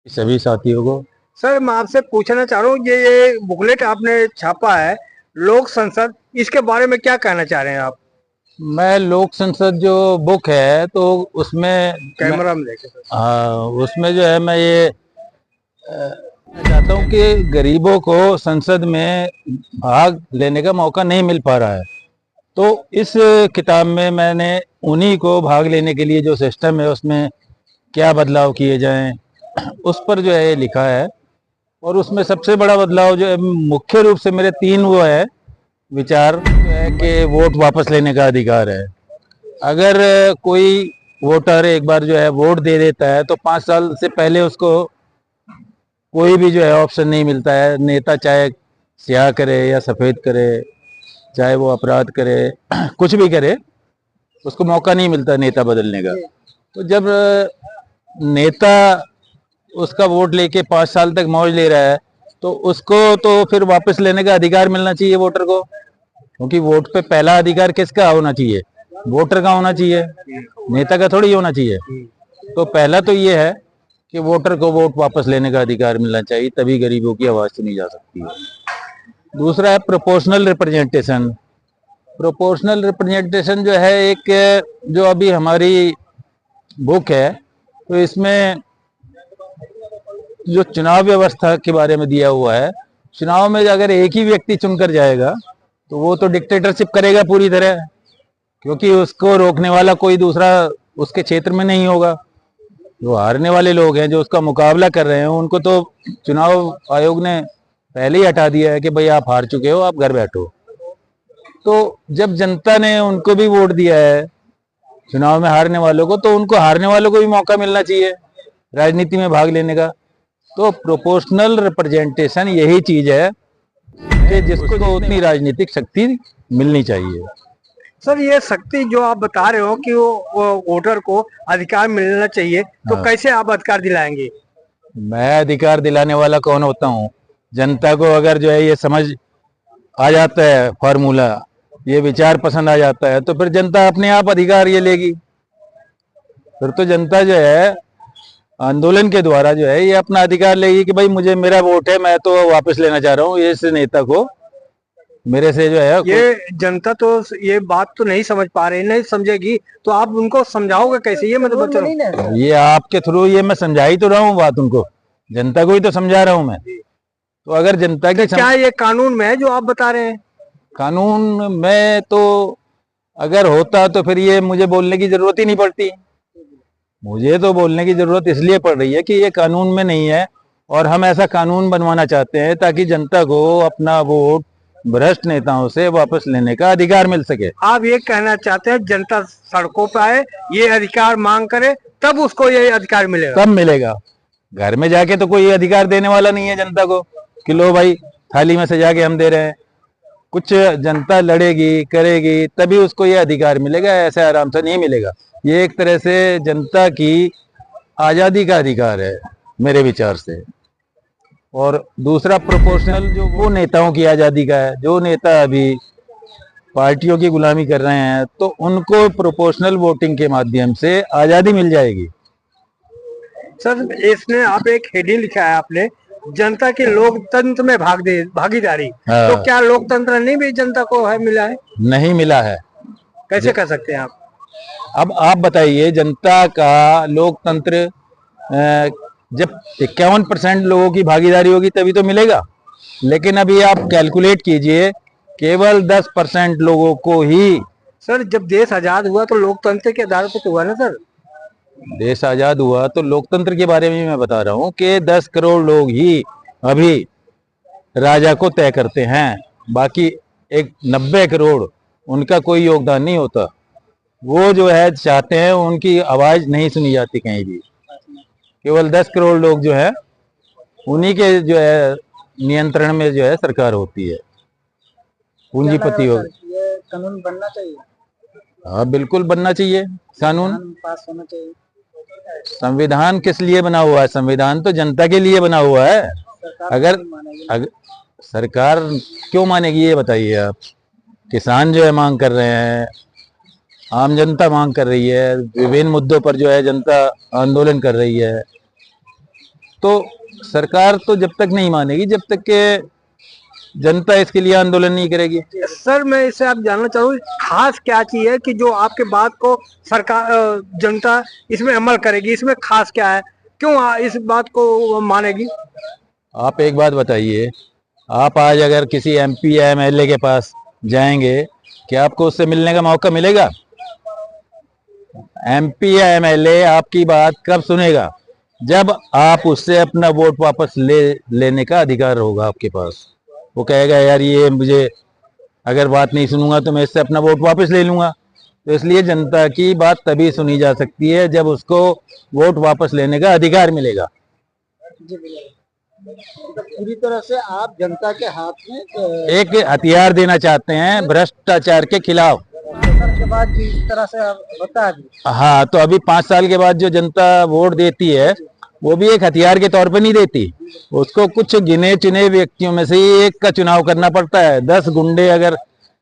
सभी साथियों को। सर मैं आपसे पूछना चाह रहा हूँ ये बुकलेट आपने छापा है लोक संसद, इसके बारे में क्या कहना चाह रहे हैं आप? मैं लोक संसद जो बुक है तो उसमें मैं कैमरा में देखे सर। उसमें जो है मैं ये मैं चाहता हूँ कि गरीबों को संसद में भाग लेने का मौका नहीं मिल पा रहा है। तो इस किताब में मैंने उन्हीं को भाग लेने के लिए जो सिस्टम है उसमें क्या बदलाव किए जाएं उस पर जो है ये लिखा है। और उसमें सबसे बड़ा बदलाव जो है मुख्य रूप से मेरे तीन वो है विचार जो है कि वोट वापस लेने का अधिकार है। अगर कोई वोटर एक बार जो है वोट दे देता है तो 5 साल से पहले उसको कोई भी जो है ऑप्शन नहीं मिलता है। नेता चाहे स्याह करे या सफ़ेद करे, चाहे वो अपराध करे कुछ भी करे, उसको मौका नहीं मिलता नेता बदलने का। तो जब नेता उसका वोट लेके 5 साल तक मौज ले रहा है तो उसको तो फिर वापस लेने का अधिकार मिलना चाहिए वोटर को। क्योंकि वोट पे पहला अधिकार किसका होना चाहिए? वोटर का होना चाहिए, नेता का थोड़ी होना चाहिए। तो पहला तो ये है कि वोटर को वोट वापस लेने का अधिकार मिलना चाहिए, तभी गरीबों की आवाज सुनी जा सकती है। दूसरा है प्रोपोर्शनल रिप्रेजेंटेशन। प्रोपोर्शनल रिप्रेजेंटेशन जो है एक जो अभी हमारी बुक है तो इसमें जो चुनाव व्यवस्था के बारे में दिया हुआ है, चुनाव में अगर एक ही व्यक्ति चुनकर जाएगा तो वो तो डिक्टेटरशिप करेगा पूरी तरह, क्योंकि उसको रोकने वाला कोई दूसरा उसके क्षेत्र में नहीं होगा। जो हारने वाले लोग हैं जो उसका मुकाबला कर रहे हैं उनको तो चुनाव आयोग ने पहले ही हटा दिया है कि भाई आप हार चुके हो, आप घर बैठो। तो जब जनता ने उनको भी वोट दिया है चुनाव में हारने वालों को, तो उनको हारने वालों को भी मौका मिलना चाहिए राजनीति में भाग लेने का। तो प्रोपोर्शनल रिप्रेजेंटेशन यही चीज है कि जिसको उतनी राजनीतिक शक्ति मिलनी चाहिए। सर ये शक्ति जो आप बता रहे हो कि वो वोटर को अधिकार मिलना चाहिए, तो हाँ, कैसे आप अधिकार दिलाएंगे? मैं अधिकार दिलाने वाला कौन होता हूँ? जनता को अगर जो है ये समझ आ जाता है फॉर्मूला, ये विचार पसंद आ जाता है, तो फिर जनता अपने आप अधिकार ये लेगी। फिर तो जनता जो है आंदोलन के द्वारा जो है ये अपना अधिकार लेगी कि भाई मुझे मेरा वोट है, मैं तो वापस लेना चाह रहा हूँ इस नेता को, मेरे से जो है ये जनता तो ये बात तो नहीं समझ पा रही, नहीं समझेगी, तो आप उनको समझाओगे कैसे? ये मतलब बच्चों ये आपके थ्रू ये मैं समझा ही तो रहा हूँ बात उनको, जनता को ही तो समझा रहा हूँ मैं। तो अगर जनता की क्या ये कानून में है जो आप बता रहे हैं? कानून में तो अगर होता तो फिर ये मुझे बोलने की जरूरत ही नहीं पड़ती। मुझे तो बोलने की जरूरत इसलिए पड़ रही है कि ये कानून में नहीं है, और हम ऐसा कानून बनवाना चाहते हैं ताकि जनता को अपना वोट भ्रष्ट नेताओं से वापस लेने का अधिकार मिल सके। आप ये कहना चाहते हैं जनता सड़कों पर आए, ये अधिकार मांग करे, तब उसको ये अधिकार मिलेगा? तब मिलेगा। घर में जाके तो कोई अधिकार देने वाला नहीं है जनता को कि लो भाई थाली में सजा के हम दे रहे हैं। कुछ जनता लड़ेगी करेगी तभी उसको ये अधिकार मिलेगा, ऐसे आराम से नहीं मिलेगा। ये एक तरह से जनता की आज़ादी का अधिकार है मेरे विचार से। और दूसरा प्रोपोर्शनल जो वो नेताओं की आज़ादी का है, जो नेता अभी पार्टियों की गुलामी कर रहे हैं तो उनको प्रोपोर्शनल वोटिंग के माध्यम से आज़ादी मिल जाएगी। सर इसमें आप एक हेडिंग लिखा है आपने, जनता के लोकतंत्र में भागीदारी। हाँ। तो क्या लोकतंत्र नहीं भी जनता को है मिला है? नहीं मिला है। कैसे कर सकते हैं आप? अब आप बताइए, जनता का लोकतंत्र जब 51% लोगों की भागीदारी होगी तभी तो मिलेगा। लेकिन अभी आप कैलकुलेट कीजिए, केवल 10% लोगों को ही। सर जब देश आजाद हुआ तो लोकतंत्र के आधार पर तो हुआ ना सर? देश आजाद हुआ तो लोकतंत्र के बारे में मैं बता रहा हूँ कि 10 करोड़ लोग ही अभी राजा को तय करते हैं, बाकी एक 90 करोड़ उनका कोई योगदान नहीं होता। वो जो है चाहते हैं उनकी आवाज नहीं सुनी जाती कहीं भी। केवल 10 करोड़ लोग जो है उन्हीं के जो है नियंत्रण में जो है सरकार होती है, पूंजीपति हो। ये कानून बनना चाहिए। हाँ बिल्कुल बनना चाहिए कानून। पास होना चाहिए। संविधान किस लिए बना हुआ है? संविधान तो जनता के लिए बना हुआ है। अगर सरकार क्यों मानेगी ये बताइए आप? किसान जो है मांग कर रहे हैं, आम जनता मांग कर रही है, विभिन्न मुद्दों पर जो है जनता आंदोलन कर रही है। तो सरकार तो जब तक नहीं मानेगी जब तक के जनता इसके लिए आंदोलन नहीं करेगी। सर मैं इससे आप जानना चाहूँ खास क्या चीज है कि जो आपके बात को सरकार जनता इसमें अमल करेगी, इसमें खास क्या है, क्यों इस बात को मानेगी? आप एक बात बताइए, आप आज अगर किसी MP या MLA के पास जाएंगे क्या आपको उससे मिलने का मौका मिलेगा? MP या MLA आपकी बात कब सुनेगा? जब आप उससे अपना वोट वापस लेने का अधिकार होगा आपके पास। वो कहेगा यार ये मुझे अगर बात नहीं सुनूंगा तो मैं इससे अपना वोट वापस ले लूंगा। तो इसलिए जनता की बात तभी सुनी जा सकती है जब उसको वोट वापस लेने का अधिकार मिलेगा। तो पूरी तरह से आप जनता के हाथ में एक हथियार देना चाहते हैं भ्रष्टाचार के खिलाफ। के बाद जिस तरह से होता है हाँ, तो अभी 5 साल के बाद जो जनता वोट देती है वो भी एक हथियार के तौर पर नहीं देती, उसको कुछ गिने चुने व्यक्तियों में से ही एक का चुनाव करना पड़ता है। 10 गुंडे अगर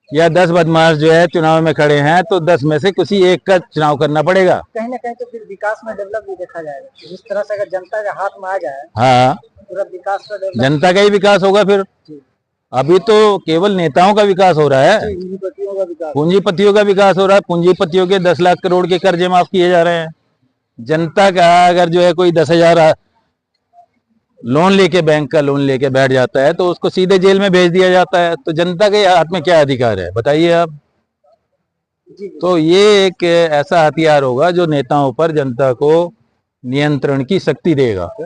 या 10 बदमाश जो है चुनाव में खड़े हैं तो 10 में से किसी एक का चुनाव करना पड़ेगा। कहीं ना कहीं तो फिर विकास में डेवलप भी देखा जाएगा। जिस तरह से अगर जनता के हाथ में आ जाए हाँ, पूरा विकास का डेवलप, जनता का ही विकास होगा फिर। अभी तो केवल नेताओं का विकास हो रहा है, पूंजीपतियों का विकास। पूंजीपतियों का विकास हो रहा है। पूंजीपतियों के 10 लाख करोड़ के कर्जे माफ किए जा रहे हैं। जनता का अगर जो है कोई 10,000 लोन लेके बैंक का लोन लेके बैठ जाता है तो उसको सीधे जेल में भेज दिया जाता है। तो जनता के हाथ में क्या अधिकार है बताइए आप? तो ये एक ऐसा हथियार होगा जो नेताओं पर जनता को नियंत्रण की शक्ति देगा।